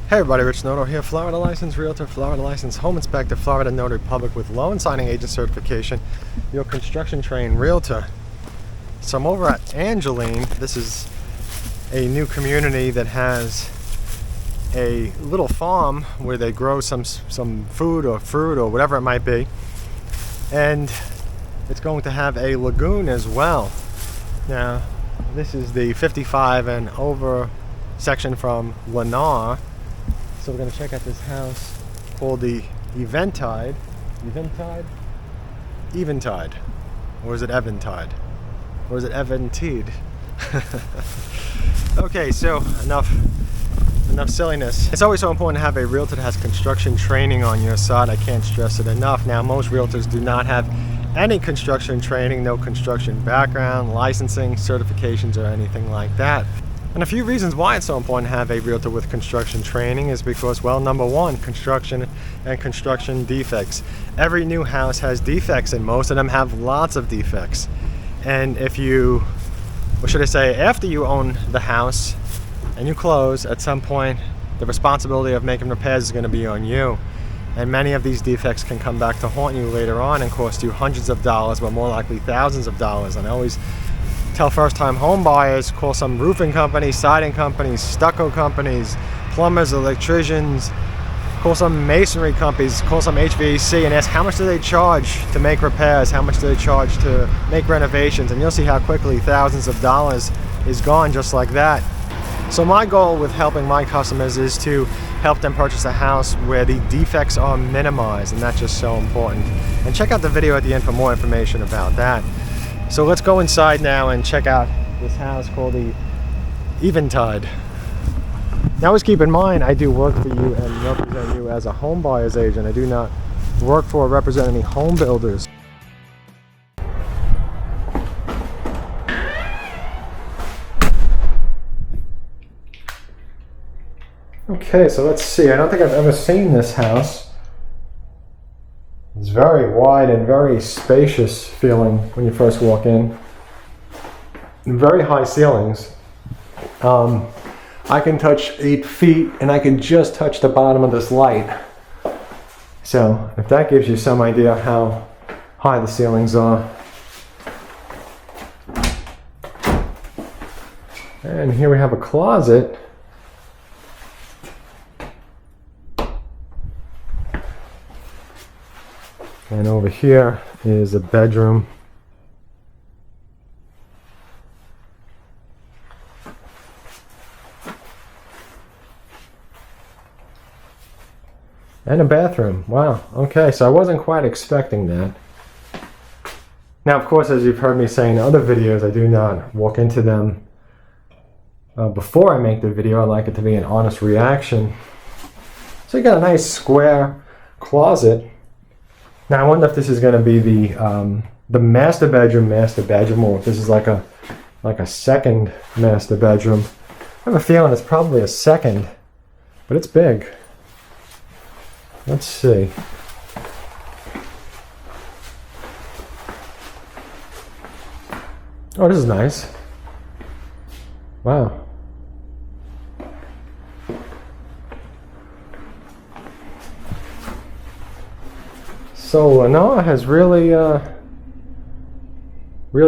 Hey everybody, Rich Noto here, Florida Licensed Realtor, Florida Licensed Home Inspector, Florida Notary Public with Loan Signing Agent Certification, your construction trained realtor. So I'm over at Angeline. This is a new community that has a little farm where they grow some food or fruit or whatever it might be. And it's going to have a lagoon as well. Now, this is the 55 and over section from Lennar. So we're going to check out this house called the Eventide. Eventide. Or is it Eventide? Or is it Eventide? Okay, so enough silliness. It's always so important to have a realtor that has construction training on your side. I can't stress it enough. Now, most realtors do not have any construction training, no construction background, licensing, certifications, or anything like that. And a few reasons why it's so important to have a realtor with construction training is because, well, number one, construction and construction defects. Every new house has defects, and most of them have lots of defects. And if you, what should I say, after you own the house and you close, at some point, the responsibility of making repairs is going to be on you. And many of these defects can come back to haunt you later on and cost you hundreds of dollars, but more likely thousands of dollars. And I always tell first-time home buyers, call some roofing companies, siding companies, stucco companies, plumbers, electricians, call some masonry companies, call some HVAC and ask how much do they charge to make repairs, how much do they charge to make renovations, and you'll see how quickly thousands of dollars is gone just like that. So my goal with helping my customers is to help them purchase a house where the defects are minimized, and that's just so important. And check out the video at the end for more information about that. So let's go inside now and check out this house called the Eventide. Now, always keep in mind, I do work for you and represent you as a home buyer's agent. I do not work for or represent any home builders. Okay, so let's see. I don't think I've ever seen this house. It's very wide and very spacious feeling when you first walk in. Very high ceilings. I can touch 8 feet and I can just touch the bottom of this light. So if that gives you some idea how high the ceilings are. And here we have a closet. And over here is a bedroom. And a bathroom. Wow. Okay, so I wasn't quite expecting that. Now, of course, as you've heard me say in other videos, I do not walk into them before I make the video. I like it to be an honest reaction. So you got a nice square closet. Now, I wonder if this is going to be the master bedroom, or if this is like a second master bedroom. I have a feeling it's probably a second, but it's big. Let's see. Oh, this is nice. Wow. So Lennar has really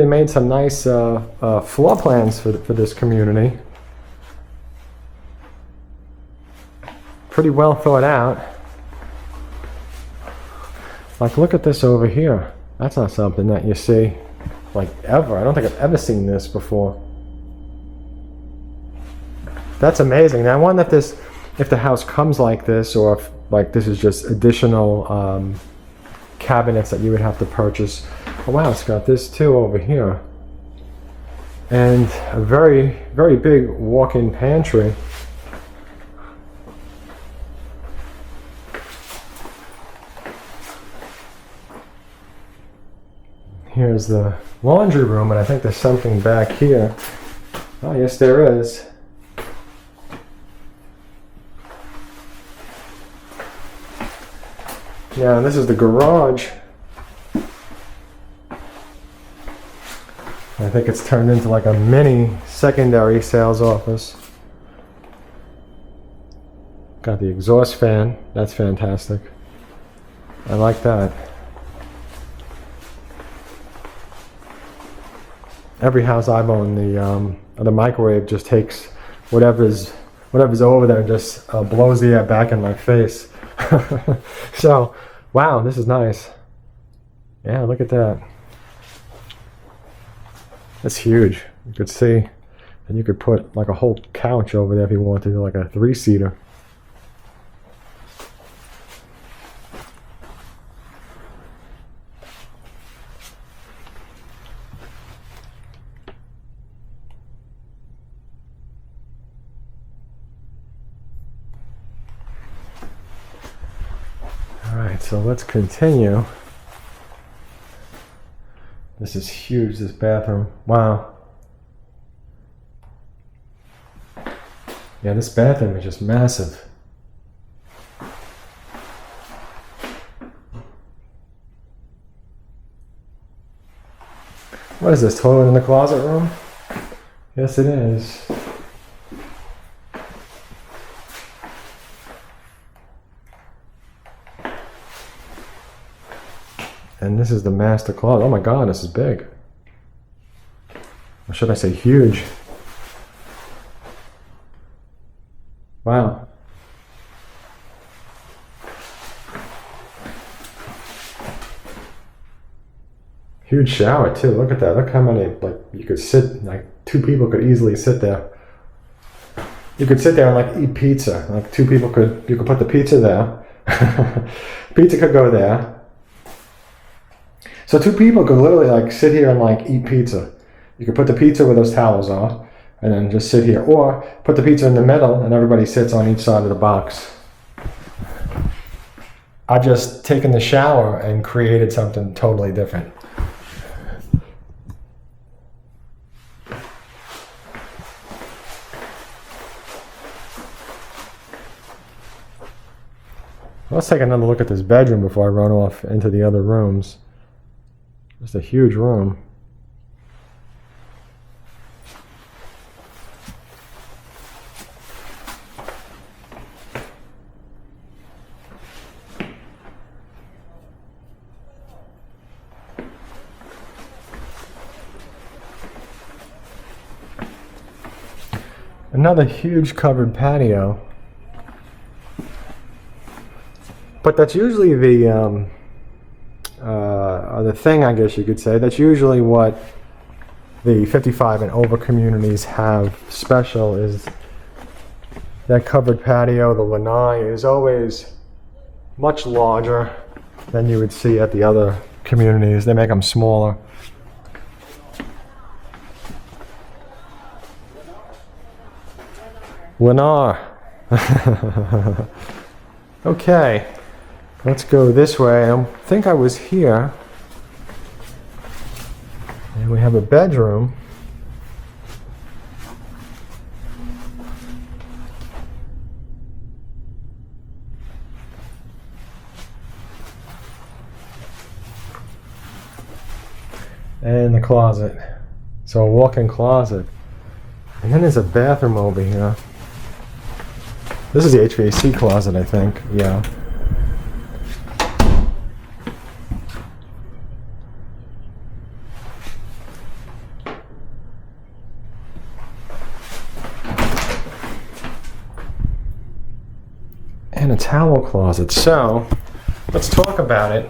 made some nice floor plans for this community. Pretty well thought out. Like, look at this over here. That's not something that you see like ever. I don't think I've ever seen this before. That's amazing. Now I wonder if the house comes like this, or if like this is just additional cabinets that you would have to purchase. Oh wow, it's got this too over here. And a very, very big walk-in pantry. Here's the laundry room, and I think there's something back here. Oh yes, there is. Yeah, this is the garage. I think it's turned into like a mini secondary sales office. Got the exhaust fan. That's fantastic. I like that. Every house I've owned, the microwave just takes whatever's over there and just blows the air back in my face. So, wow, this is nice. Yeah, look at that. That's huge. You could see, and you could put like a whole couch over there if you wanted to, like a 3-seater. Alright, so let's continue. This is huge, this bathroom. Wow. Yeah, this bathroom is just massive. What is this, toilet in the closet room? Yes, it is. And this is the master closet. Oh my God, this is big. Or should I say huge? Wow. Huge shower too. Look at that. Look how many, like, you could sit, like 2 people could easily sit there. You could sit there and like eat pizza. Like 2 people could, you could put the pizza there. Pizza could go there. So 2 people could literally like sit here and like eat pizza. You could put the pizza where those towels are and then just sit here. Or put the pizza in the middle and everybody sits on each side of the box. I've just taken the shower and created something totally different. Let's take another look at this bedroom before I run off into the other rooms. Just a huge room. Another huge covered patio. But that's usually the thing, I guess you could say. That's usually what the 55 and over communities have special, is that covered patio. The Lennar is always much larger than you would see at the other communities. They make them smaller. Lennar. Okay. Let's go this way. I think I was here. And we have a bedroom. And the closet. So a walk-in closet. And then there's a bathroom over here. This is the HVAC closet, I think. Yeah. And a towel closet. So, let's talk about it.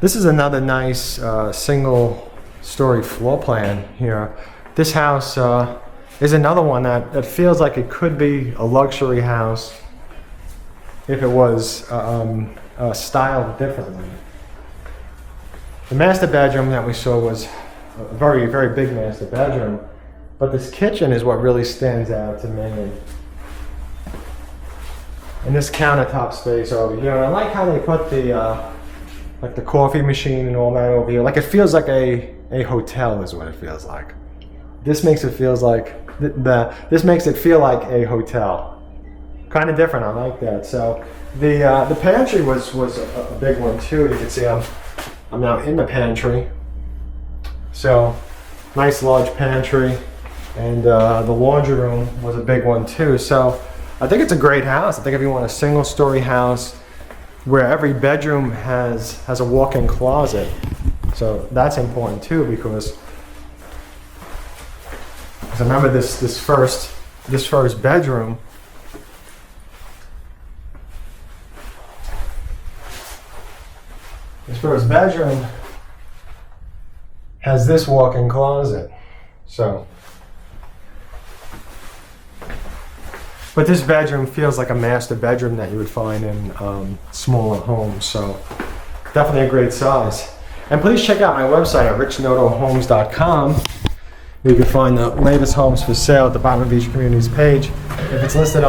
This is another nice single-story floor plan here. This house is another one that feels like it could be a luxury house if it was styled differently. The master bedroom that we saw was a very, very big master bedroom. But this kitchen is what really stands out to me. And this countertop space over here. And I like how they put the like the coffee machine and all that over here. Like, it feels like a hotel is what it feels like. This makes it feels like this makes it feel like a hotel. Kind of different. I like that. So the pantry was a big one too. You can see I'm now in the pantry. So nice large pantry. And the laundry room was a big one too. So I think it's a great house. I think if you want a single story house where every bedroom has a walk-in closet, so that's important too, because I remember this first bedroom. This first bedroom has this walk-in closet. So, but this bedroom feels like a master bedroom that you would find in smaller homes. So, definitely a great size. And please check out my website at richnotohomes.com. You can find the latest homes for sale at the bottom of each community's page. If it's listed